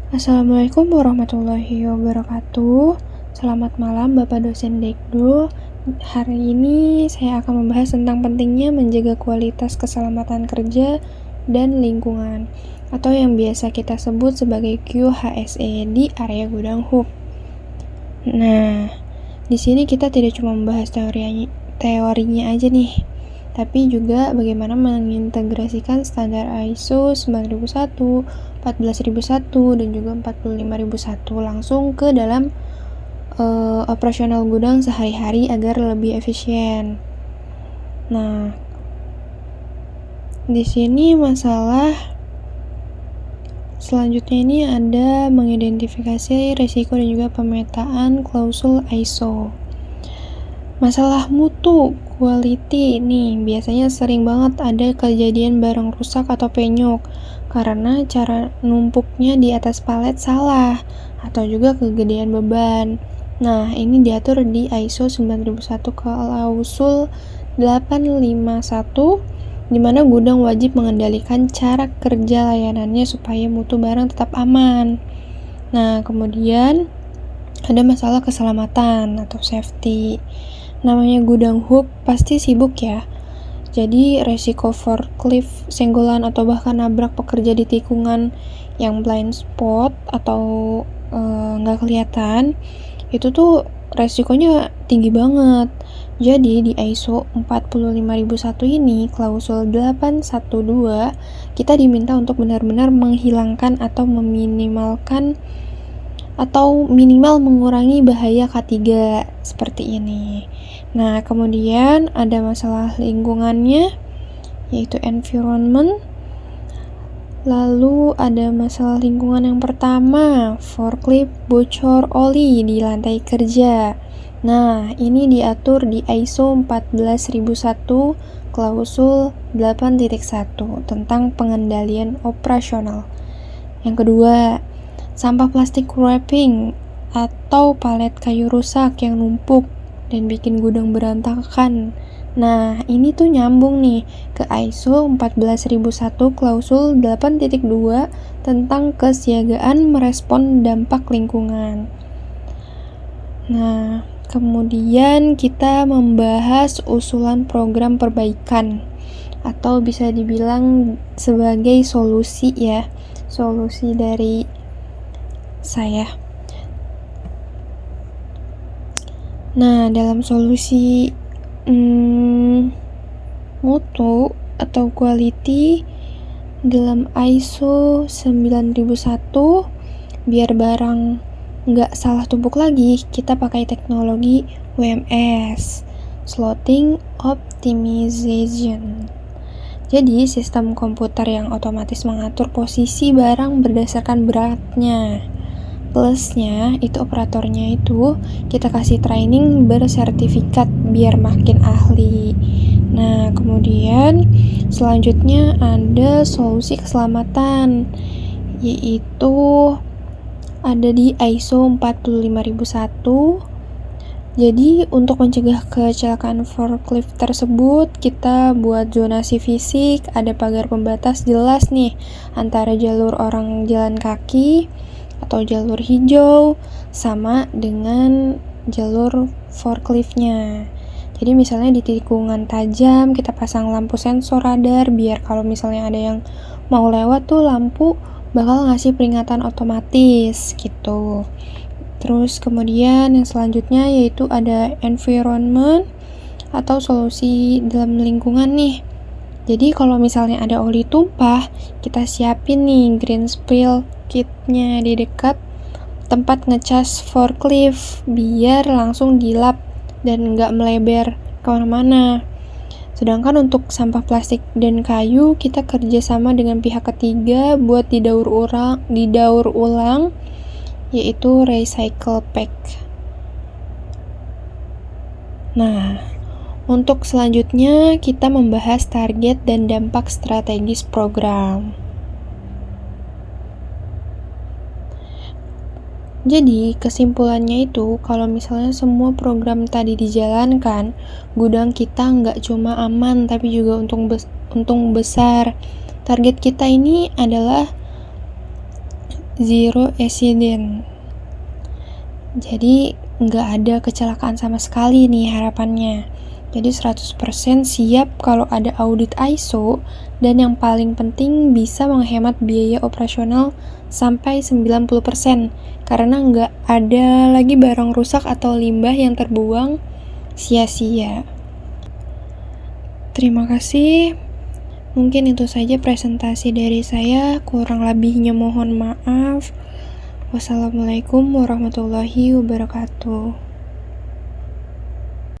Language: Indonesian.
Assalamualaikum warahmatullahi wabarakatuh. Selamat malam Bapak dosen Dekdo. Hari ini saya akan membahas tentang pentingnya menjaga kualitas keselamatan kerja dan lingkungan, atau yang biasa kita sebut sebagai QHSE di area gudang hub. Nah, di sini kita tidak cuma membahas teorinya aja nih, tapi juga bagaimana mengintegrasikan standar ISO 9001, 14001, dan juga 45001 langsung ke dalam operasional gudang sehari-hari agar lebih efisien. Nah, di sini masalah selanjutnya ini ada mengidentifikasi risiko dan juga pemetaan klausul ISO. Masalah mutu, quality nih, biasanya sering banget ada kejadian barang rusak atau penyok karena cara numpuknya di atas palet salah atau juga kegedean beban. Nah, ini diatur di ISO 9001 klausul 851, di mana gudang wajib mengendalikan cara kerja layanannya supaya mutu barang tetap aman. Nah, kemudian ada masalah keselamatan atau safety. Namanya gudang hub pasti sibuk ya. Jadi resiko forklift, senggolan atau bahkan nabrak pekerja di tikungan yang blind spot atau nggak kelihatan, itu tuh resikonya tinggi banget. Jadi di ISO 45001 ini, klausul 812, kita diminta untuk benar-benar menghilangkan atau meminimalkan atau minimal mengurangi bahaya K3 seperti ini. Nah, kemudian ada masalah lingkungannya, yaitu environment. Lalu ada masalah lingkungan yang pertama, forklift bocor oli di lantai kerja. Nah, ini diatur di ISO 14001 klausul 8.1 tentang pengendalian operasional. Yang kedua, sampah plastik wrapping atau palet kayu rusak yang numpuk dan bikin gudang berantakan. Nah, ini tuh nyambung nih ke ISO 14001 klausul 8.2 tentang kesiagaan merespon dampak lingkungan. Nah, kemudian kita membahas usulan program perbaikan atau bisa dibilang sebagai solusi ya. Solusi dari saya. Nah, dalam solusi mutu atau quality dalam ISO 9001, biar barang nggak salah tumpuk lagi, kita pakai teknologi WMS, Slotting Optimization. Jadi, sistem komputer yang otomatis mengatur posisi barang berdasarkan beratnya. Plusnya, itu operatornya itu kita kasih training bersertifikat biar makin ahli. Nah, kemudian selanjutnya ada solusi keselamatan, yaitu ada di ISO 45001. Jadi, untuk mencegah kecelakaan forklift tersebut, kita buat zonasi fisik, ada pagar pembatas jelas nih antara jalur orang jalan kaki atau jalur hijau sama dengan jalur forkliftnya. Jadi misalnya di tikungan tajam kita pasang lampu sensor radar biar kalau misalnya ada yang mau lewat tuh lampu bakal ngasih peringatan otomatis gitu. Terus kemudian yang selanjutnya yaitu ada environment atau solusi dalam lingkungan nih. Jadi kalau misalnya ada oli tumpah, kita siapin nih green spill kitnya di dekat tempat ngecas forklift biar langsung dilap dan nggak melebar kemana-mana. Sedangkan untuk sampah plastik dan kayu, kita kerjasama dengan pihak ketiga buat didaur ulang, yaitu recycle pack. Nah, untuk selanjutnya kita membahas target dan dampak strategis program. Jadi, kesimpulannya itu, kalau misalnya semua program tadi dijalankan, gudang kita nggak cuma aman, tapi juga untung besar. Target kita ini adalah zero accident. Jadi nggak ada kecelakaan sama sekali nih harapannya. Jadi 100% siap kalau ada audit ISO, dan yang paling penting bisa menghemat biaya operasional sampai 90%, karena nggak ada lagi barang rusak atau limbah yang terbuang sia-sia. Terima kasih. Mungkin itu saja presentasi dari saya, kurang lebihnya mohon maaf. Wassalamualaikum warahmatullahi wabarakatuh.